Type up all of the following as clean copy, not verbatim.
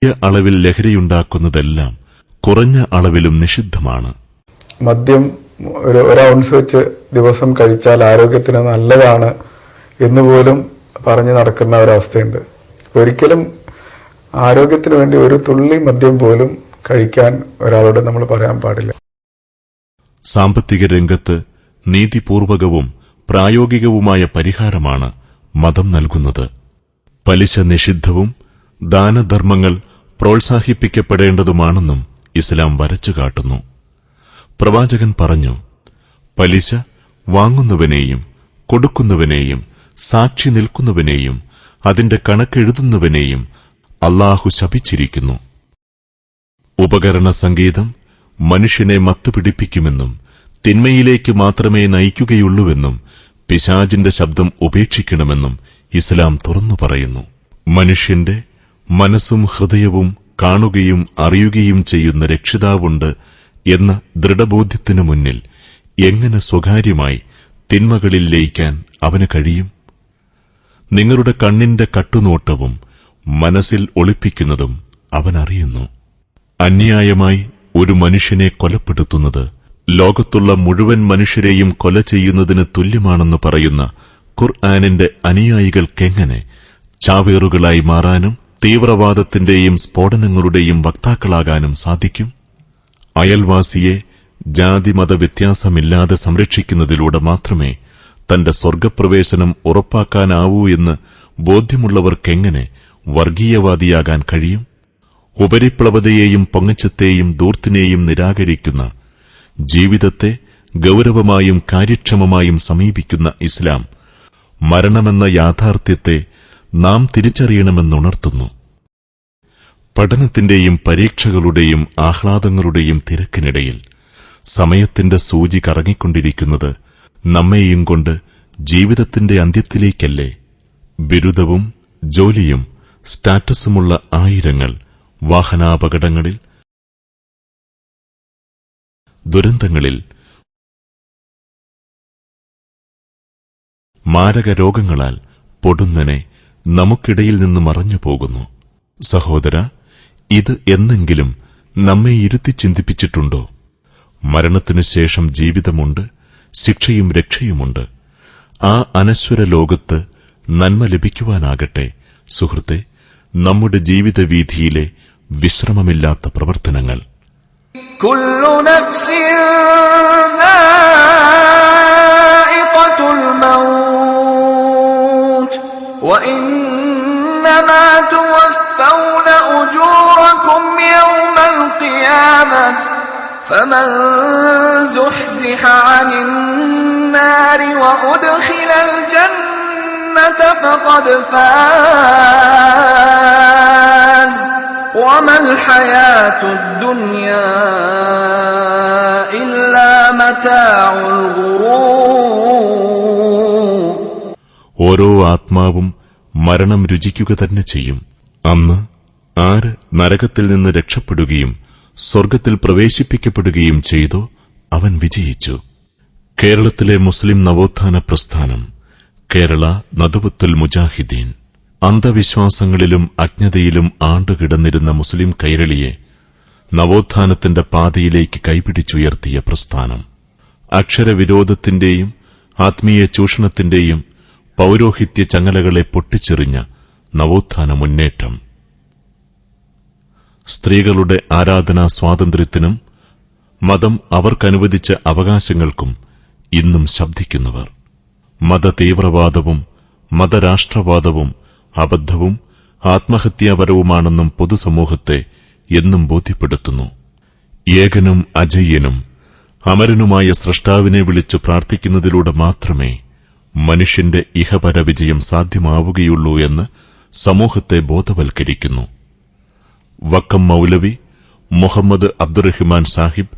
അളവിൽ ലഹരിയുണ്ടാക്കുന്നതെല്ലാം കുറഞ്ഞ അളവിലും നിഷിദ്ധമാണ്. മദ്യം ഒരു ഔൺസ് വെച്ച് ദിവസം കഴിച്ചാൽ ആരോഗ്യത്തിന് നല്ലതാണ് എന്നുപോലും പറഞ്ഞു നടക്കുന്ന ഒരവസ്ഥയുണ്ട്. ഒരിക്കലും ആരോഗ്യത്തിന് വേണ്ടി ഒരു തുള്ളി മദ്യം പോലും കഴിക്കാൻ ഒരാളോട് നമ്മൾ പറയാൻ പാടില്ല. സാമ്പത്തിക രംഗത്ത് നീതിപൂർവകവും പ്രായോഗികവുമായ പരിഹാരമാണ് മതം നൽകുന്നത്. പലിശ നിഷിദ്ധവും ദാനധർമ്മങ്ങൾ പ്രോത്സാഹിപ്പിക്കപ്പെടേണ്ടതുമാണെന്നും ഇസ്ലാം വരച്ചുകാട്ടുന്നു. പ്രവാചകൻ പറഞ്ഞു, പലിശ വാങ്ങുന്നവനെയും കൊടുക്കുന്നവനെയും സാക്ഷി നിൽക്കുന്നവനെയും അതിന്റെ കണക്കെഴുതുന്നവനെയും അല്ലാഹു ശപിച്ചിരിക്കുന്നു. ഉപകരണ സംഗീതം മനുഷ്യനെ മത്തുപിടിപ്പിക്കുമെന്നും തിന്മയിലേക്ക് മാത്രമേ നയിക്കുകയുള്ളൂവെന്നും പിശാചിന്റെ ശബ്ദം ഉപേക്ഷിക്കണമെന്നും ഇസ്ലാം തുറന്നു പറയുന്നു. മനുഷ്യന്റെ മനസ്സും ഹൃദയവും കാണുകയും അറിയുകയും ചെയ്യുന്ന രക്ഷിതാവുണ്ട് എന്ന ദൃഢബോധ്യത്തിനു മുന്നിൽ എങ്ങനെ സ്വകാര്യമായി തിന്മകളിൽ ലയിക്കാൻ അവന് കഴിയും? നിങ്ങളുടെ കണ്ണിന്റെ കട്ടുനോട്ടവും മനസ്സിൽ ഒളിപ്പിക്കുന്നതും അവനറിയുന്നു. അന്യായമായി ഒരു മനുഷ്യനെ കൊലപ്പെടുത്തുന്നത് ലോകത്തുള്ള മുഴുവൻ മനുഷ്യരെയും കൊല ചെയ്യുന്നതിന് തുല്യമാണെന്ന് പറയുന്ന ഖുർആനിന്റെ അനുയായികൾക്കെങ്ങനെ ചാവേറുകളായി മാറാനും തീവ്രവാദത്തിന്റെയും സ്ഫോടനങ്ങളുടെയും വക്താക്കളാകാനും സാധിക്കും? അയൽവാസിയെ ജാതിമത വ്യത്യാസമില്ലാതെ സംരക്ഷിക്കുന്നതിലൂടെ മാത്രമേ തന്റെ സ്വർഗപ്രവേശനം ഉറപ്പാക്കാനാവൂ എന്ന് ബോധ്യമുള്ളവർക്കെങ്ങനെ വർഗീയവാദിയാകാൻ കഴിയും? ഉപരിപ്ലവതയെയും പൊങ്ങച്ചത്തെയും ദൂർത്തിനെയും നിരാകരിക്കുന്ന, ജീവിതത്തെ ഗൌരവമായും കാര്യക്ഷമമായും സമീപിക്കുന്ന ഇസ്ലാം മരണമെന്ന യാഥാർത്ഥ്യത്തെ നാം തിരിച്ചറിയണമെന്നുണർത്തുന്നു. പഠനത്തിന്റെയും പരീക്ഷകളുടെയും ആഹ്ലാദങ്ങളുടെയും തിരക്കിനിടയിൽ സമയത്തിന്റെ സൂചി കറങ്ങിക്കൊണ്ടിരിക്കുന്നത് നമ്മെയും കൊണ്ട് ജീവിതത്തിന്റെ അന്ത്യത്തിലേക്കല്ലേ? ബിരുദവും ജോലിയും സ്റ്റാറ്റസുമുള്ള ആയിരങ്ങൾ വാഹനാപകടങ്ങളിൽ, ദുരന്തങ്ങളിൽ, മാരക രോഗങ്ങളാൽ പൊടുന്നനെ നമുക്കിടയിൽ നിന്ന് മറഞ്ഞു പോകുന്നു. സഹോദര, ഇത് എന്നെങ്കിലും നമ്മെ ഇരുത്തി ചിന്തിപ്പിച്ചിട്ടുണ്ടോ? മരണത്തിനു ശേഷം ജീവിതമുണ്ട്, ശിക്ഷയും രക്ഷയുമുണ്ട്. ആ അനശ്വര ലോകത്ത് നന്മ ലഭിക്കുവാനാകട്ടെ സുഹൃത്തെ നമ്മുടെ ജീവിതവീഥിയിലെ വിശ്രമമില്ലാത്ത പ്രവർത്തനങ്ങൾ. കുല്ലു നഫ്സിൻ ദാഇഖത്തുൽ മൗത്ത് വഇന്നമാ തുവഫൗന ഉജൂറകും യൗമൽ ഖിയാമah ഫമൻ സുഹ്സിഹ അനിൻ നാരി വഉദ്ഖിലൽ ജന്നത ഫഖദ് ഫാസ് വമൽ ഹയാത്തുദ് ദുനിയാ ഇല്ലാ മതാഉൽ ഗുറൂർ. ഓരോ ആത്മാവും മരണം രുചിക്കുക തന്നെ ചെയ്യും. അന്ന് ആര് നരകത്തിൽ നിന്ന് രക്ഷപ്പെടുകയും സ്വർഗത്തിൽ പ്രവേശിപ്പിക്കപ്പെടുകയും ചെയ്തോ അവൻ വിജയിച്ചു. കേരളത്തിലെ മുസ്ലിം നവോത്ഥാന പ്രസ്ഥാനം, കേരള നദവത്തുൽ മുജാഹിദീൻ, അന്ധവിശ്വാസങ്ങളിലും അജ്ഞതയിലും ആണ്ടുകിടന്നിരുന്ന മുസ്ലിം കൈരളിയെ നവോത്ഥാനത്തിന്റെ പാതയിലേക്ക് കൈപിടിച്ചുയർത്തിയ പ്രസ്ഥാനം. അക്ഷരവിരോധത്തിന്റെയും ആത്മീയ ചൂഷണത്തിന്റെയും പൌരോഹിത്യ ചങ്ങലകളെ പൊട്ടിച്ചെറിഞ്ഞ നവോത്ഥാന മുന്നേറ്റം. സ്ത്രീകളുടെ ആരാധനാ സ്വാതന്ത്ര്യത്തിനും മതം അവർക്കനുവദിച്ച അവകാശങ്ങൾക്കും ഇന്നും ശബ്ദിക്കുന്നവർ. മതതീവ്രവാദവും മതരാഷ്ട്രവാദവും അബദ്ധവും ആത്മഹത്യാപരവുമാണെന്നും പൊതുസമൂഹത്തെ എന്നും ബോധ്യപ്പെടുത്തുന്നു. ഏകനും അജയ്യനും അമരനുമായ സ്രഷ്ടാവിനെ വിളിച്ചു പ്രാർത്ഥിക്കുന്നതിലൂടെ മാത്രമേ മനുഷ്യന്റെ ഇഹപര വിജയം സാധ്യമാവുകയുള്ളൂ എന്ന് സമൂഹത്തെ ബോധവൽക്കരിക്കുന്നു. വക്കം മൗലവി, മുഹമ്മദ് അബ്ദുറഹിമാൻ സാഹിബ്,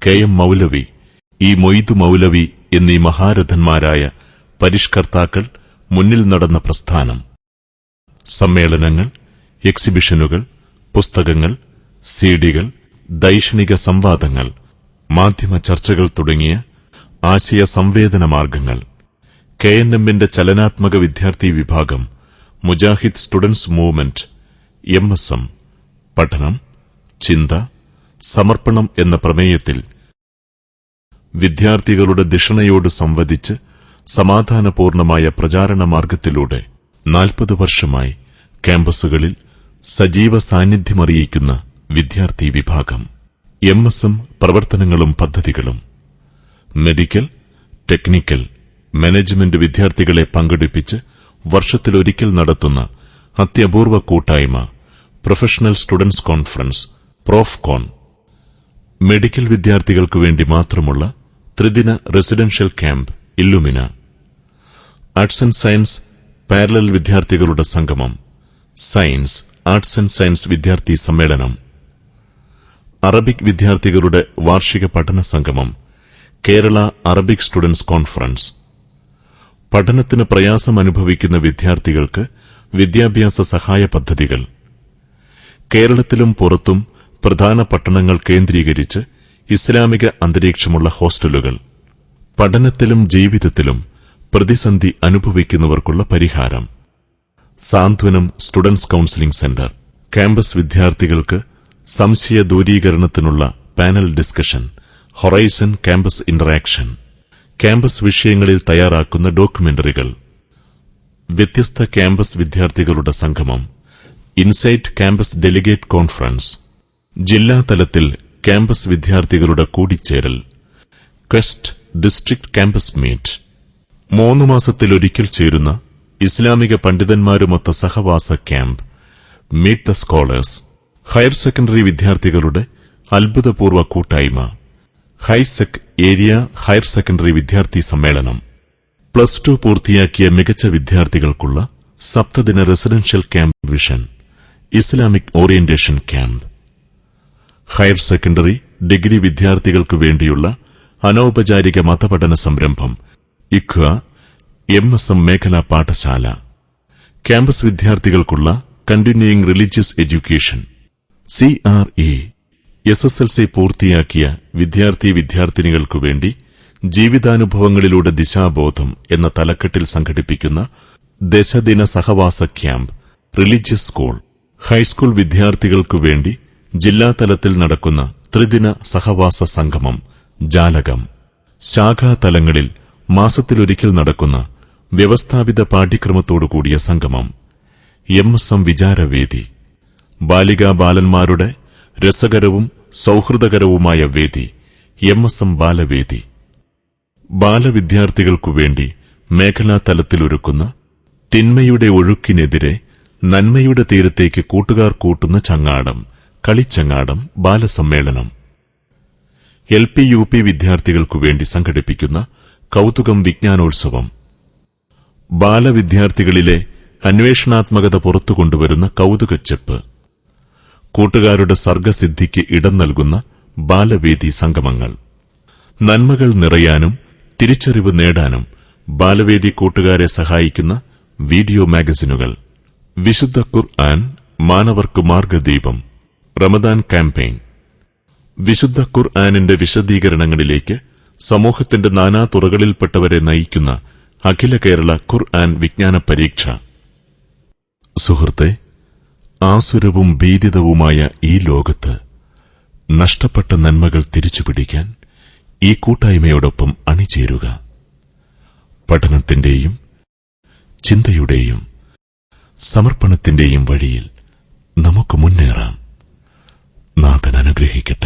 കെ.എം. മൗലവി, ഇ. മൊയ്തു മൗലവി എന്നീ മഹാരഥന്മാരായ പരിഷ്കർത്താക്കൾ മുന്നിൽ നടന്ന പ്രസ്ഥാനം. സമ്മേളനങ്ങൾ, എക്സിബിഷനുകൾ, പുസ്തകങ്ങൾ, സിഡികൾ, ദൈക്ഷണിക സംവാദങ്ങൾ, മാധ്യമ ചർച്ചകൾ തുടങ്ങിയ ആശയ സംവേദന മാർഗങ്ങൾ. KNMന്റെ ചലനാത്മക വിദ്യാർത്ഥി വിഭാഗം, മുജാഹിദ് സ്റ്റുഡൻസ് മൂവ്മെന്റ്, MSM, പഠനം, ചിന്ത, സമർപ്പണം എന്ന പ്രമേയത്തിൽ വിദ്യാർത്ഥികളുടെ ധിഷണയോട് സംവദിച്ച് സമാധാനപൂർണമായ പ്രചാരണ മാർഗത്തിലൂടെ 40 വർഷമായി ക്യാമ്പസുകളിൽ സജീവ സാന്നിധ്യമറിയിക്കുന്ന വിദ്യാർത്ഥി വിഭാഗം. MSM പ്രവർത്തനങ്ങളും പദ്ധതികളും. മെഡിക്കൽ, ടെക്നിക്കൽ, മാനേജ്മെന്റ് വിദ്യാർത്ഥികളെ പങ്കെടുപ്പിച്ച് വർഷത്തിലൊരിക്കൽ നടത്തുന്ന അത്യപൂർവ കൂട്ടായ്മ professional students conference, Profcon. Medical വിദ്യാർത്ഥികൾക്കു വേണ്ടി മാത്രമുള്ള ത്രിദിന residential camp Illumina. Arts and science parallel വിദ്യാർത്ഥികളുടെ സംഗമം, സയൻസ്, ആർട്സ് ആൻഡ് സയൻസ് വിദ്യാർത്ഥി സമ്മേളനം. അറബിക് വിദ്യാർത്ഥികളുടെ വാർഷിക പഠന സംഗമം, കേരള അറബിക് സ്റ്റുഡന്റ്സ് കോൺഫറൻസ്. പഠനത്തിന് പ്രയാസം അനുഭവിക്കുന്ന വിദ്യാർത്ഥികൾക്ക് വിദ്യാഭ്യാസ സഹായ പദ്ധതികൾ. കേരളത്തിലും പുറത്തും പ്രധാന പട്ടണങ്ങൾ കേന്ദ്രീകരിച്ച് ഇസ്ലാമിക അന്തരീക്ഷമുള്ള ഹോസ്റ്റലുകൾ. പഠനത്തിലും ജീവിതത്തിലും പ്രതിസന്ധി അനുഭവിക്കുന്നവർക്കുള്ള പരിഹാരം. Santhwanam students counselling centre. Campus വിദ്യാർത്ഥികൾക്ക് സംശയ ദൂരീകരണത്തിനുള്ള panel discussion, horizon campus interaction. Campus വിഷയങ്ങളിൽ തയ്യാറാക്കുന്ന ഡോക്യുമെന്ററികൾ. വ്യത്യസ്ത ക്യാമ്പസ് വിദ്യാർത്ഥികളുടെ സംഗമം, ഇൻസൈറ്റ് ക്യാമ്പസ് ഡെലിഗേറ്റ് കോൺഫറൻസ്. ജില്ലാതലത്തിൽ ക്യാമ്പസ് വിദ്യാർത്ഥികളുടെ കൂടിച്ചേരൽ, ക്വസ്റ്റ് ഡിസ്ട്രിക്ട് ക്യാമ്പസ് മീറ്റ്. 3 മാസത്തിലൊരിക്കൽ ചേരുന്ന ഇസ്ലാമിക പണ്ഡിതന്മാരുമൊത്ത സഹവാസ camp, meet the scholars. Higher secondary വിദ്യാർത്ഥികളുടെ അത്ഭുതപൂർവ്വ കൂട്ടായ്മ, ഹൈസെക് ഏരിയ ഹയർ സെക്കൻഡറി വിദ്യാർത്ഥി സമ്മേളനം. +2 പൂർത്തിയാക്കിയ മികച്ച വിദ്യാർത്ഥികൾക്കുള്ള സപ്തദിന residential camp vision, Islamic orientation camp. Higher secondary, degree വിദ്യാർത്ഥികൾക്കു വേണ്ടിയുള്ള അനൌപചാരിക മതപഠന സംരംഭം, ഇഖ്വ MSM മേഖലാ പാഠശാല. ക്യാമ്പസ് വിദ്യാർത്ഥികൾക്കുള്ള continuing religious education. CRE SSLC പൂർത്തിയാക്കിയ വിദ്യാർത്ഥിനികൾക്കു വേണ്ടി ജീവിതാനുഭവങ്ങളിലൂടെ ദിശാബോധം എന്ന തലക്കെട്ടിൽ സംഘടിപ്പിക്കുന്ന ദശദിന സഹവാസ ക്യാമ്പ്, റിലീജിയസ് സ്കൂൾ. ഹൈസ്കൂൾ വിദ്യാർത്ഥികൾക്കു വേണ്ടി ജില്ലാതലത്തിൽ നടക്കുന്ന ത്രിദിന സഹവാസ സംഗമം, ജാലകം. ശാഖാതലങ്ങളിൽ മാസത്തിലൊരിക്കൽ നടക്കുന്ന വ്യവസ്ഥാപിത പാഠ്യക്രമത്തോടുകൂടിയ സംഗമം, MSM വിചാരവേദി. ബാലികാ ബാലന്മാരുടെ രസകരവും സൌഹൃദകരവുമായ വേദി, MSM ബാലവേദി. ബാലവിദ്യാർത്ഥികൾക്കുവേണ്ടി മേഖലാതലത്തിലൊരുക്കുന്ന തിന്മയുടെ ഒഴുക്കിനെതിരെ നന്മയുടെ തീരത്തേക്ക് കൂട്ടുകാർ കൂട്ടുന്ന ചങ്ങാടം, കളിച്ചങ്ങാടം ബാലസമ്മേളനം. LP UP വിദ്യാർത്ഥികൾക്കുവേണ്ടി സംഘടിപ്പിക്കുന്ന കൌതുകം വിജ്ഞാനോത്സവം. ബാലവിദ്യാർത്ഥികളിലെ അന്വേഷണാത്മകത പുറത്തുകൊണ്ടുവരുന്ന കൌതുകച്ചെപ്പ്. കൂട്ടുകാരുടെ സർഗസിദ്ധിക്ക് ഇടം നൽകുന്ന ബാലവേദി സംഗമങ്ങൾ. നന്മകൾ നിറയാനും തിരിച്ചറിവ് നേടാനും ബാലവേദി കൂട്ടുകാരെ സഹായിക്കുന്ന വീഡിയോ മാഗസിനുകൾ. വിശുദ്ധ ഖുർആൻ മാനവർക്ക് മാർഗദീപം, റമദാൻ ക്യാമ്പയിൻ. വിശുദ്ധ ഖുർആനിന്റെ വിശദീകരണങ്ങളിലേക്ക് സമൂഹത്തിന്റെ നാനാതുറകളിൽപ്പെട്ടവരെ നയിക്കുന്ന അഖില കേരള ഖുർആൻ വിജ്ഞാന പരീക്ഷ. സുഹൃത്തെ, ആസുരവും ഭീതിതവുമായ ഈ ലോകത്ത് നഷ്ടപ്പെട്ട നന്മകൾ തിരിച്ചുപിടിക്കാൻ ഈ കൂട്ടായ്മയോടൊപ്പം അണിചേരുക. പഠനത്തിന്റെയും ചിന്തയുടെയും സമർപ്പണത്തിന്റെയും വഴിയിൽ നമുക്ക് മുന്നേറാം. നാഥൻ അനുഗ്രഹിക്കട്ടെ.